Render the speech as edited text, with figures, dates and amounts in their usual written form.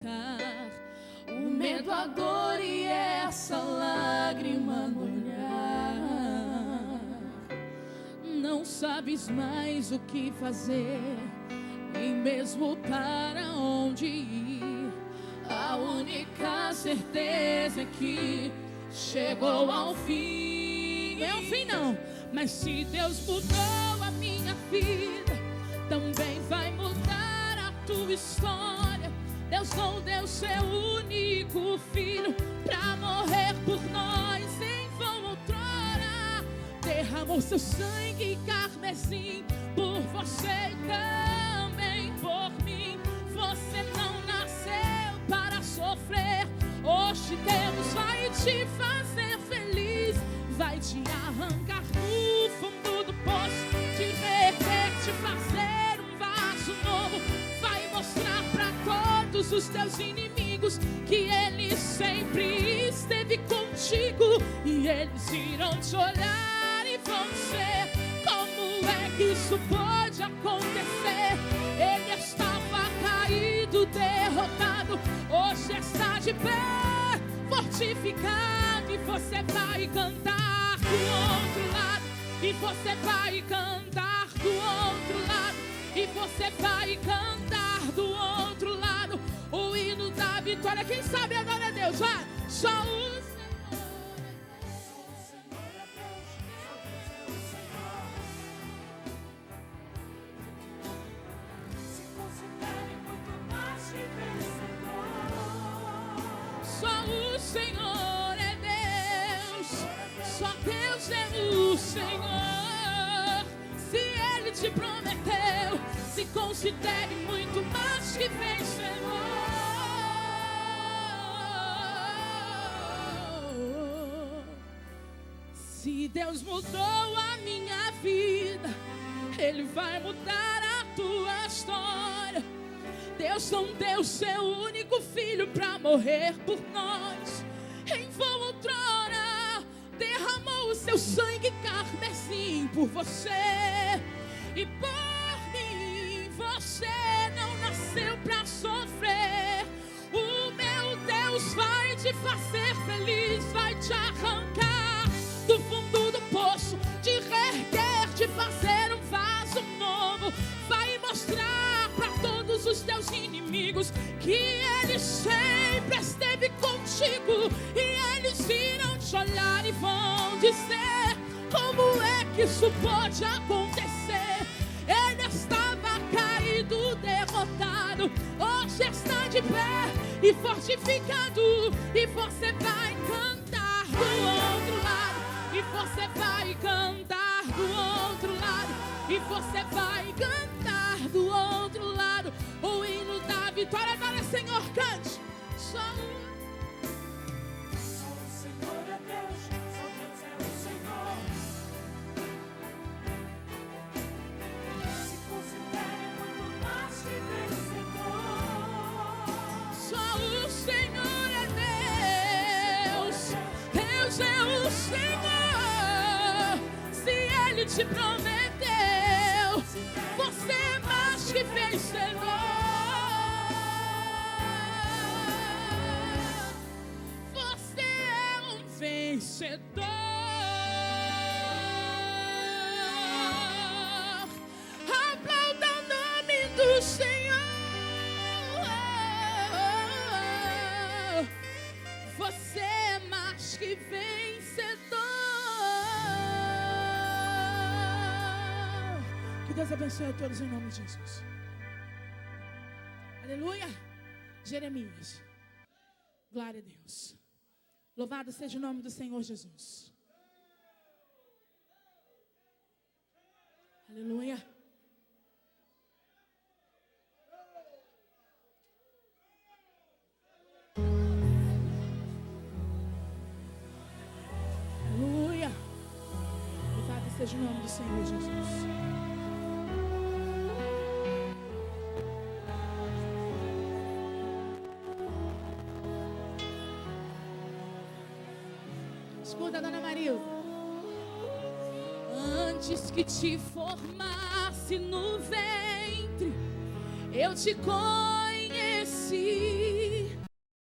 arrancar o medo, a dor e essa lágrima no olhar. Não sabes mais o que fazer, nem mesmo para onde ir. A única certeza é que chegou ao fim. Não é o fim não, mas se Deus mudou a minha vida, também vai mudar a tua história. Deus não deu seu único filho pra morrer por nós em vão outrora. Derramou seu sangue carmesim por você e também por mim. Você não nasceu para sofrer. Hoje Deus vai te fazer feliz, vai te arrancar do fundo do poço, te rever, te fazer um vaso novo. Vai mostrar para todos os teus inimigos que Ele sempre esteve contigo, e eles irão te olhar e vão dizer: como é que isso pode acontecer? Ele estava caído, derrotado, hoje está de pé, fortificado, e você vai cantar do outro lado, e você vai cantar do outro lado, e você vai cantar do outro lado o hino da vitória. Quem sabe agora é Deus, vai! Só o Senhor é Deus, só Deus é o Senhor. Se Ele te prometeu, se considere muito mais que vencedor. Se Deus mudou a minha vida, Ele vai mudar a tua história. Deus não deu seu único filho para morrer por nós em vão outrora. Derramou o seu sangue carmesim por você e por mim. Você não nasceu para sofrer. O meu Deus vai te fazer feliz, vai te arrancar do fundo do poço, te reerguer, te fazer um vaso novo. Vai mostrar para todos os teus inimigos que Ele sempre esteve contigo, e eles irão te olhar e vão dizer: como é que isso pode acontecer? Ele estava caído, derrotado, hoje está de pé e fortificado, e você vai cantar do outro lado, e você vai cantar do outro lado, e você vai cantar do outro lado o hino da vitória. Agora, Senhor, cante. Só o Senhor é Deus, só Deus é o Senhor. Se considere muito mais que vencedor. Só o Senhor é Deus, Deus é o Senhor. Se Ele te prometeu, você é mais que vencedor. Você é um vencedor. Aplauda o nome do Senhor. Você é mais que vencedor. Que Deus abençoe a todos em nome de Jesus. Aleluia. Jeremias. Glória a Deus. Louvado seja o nome do Senhor Jesus. Aleluia. Aleluia. Louvado seja o nome do Senhor Jesus. Escuta, Dona Marilda. Antes que te formasse no ventre, eu te conheci.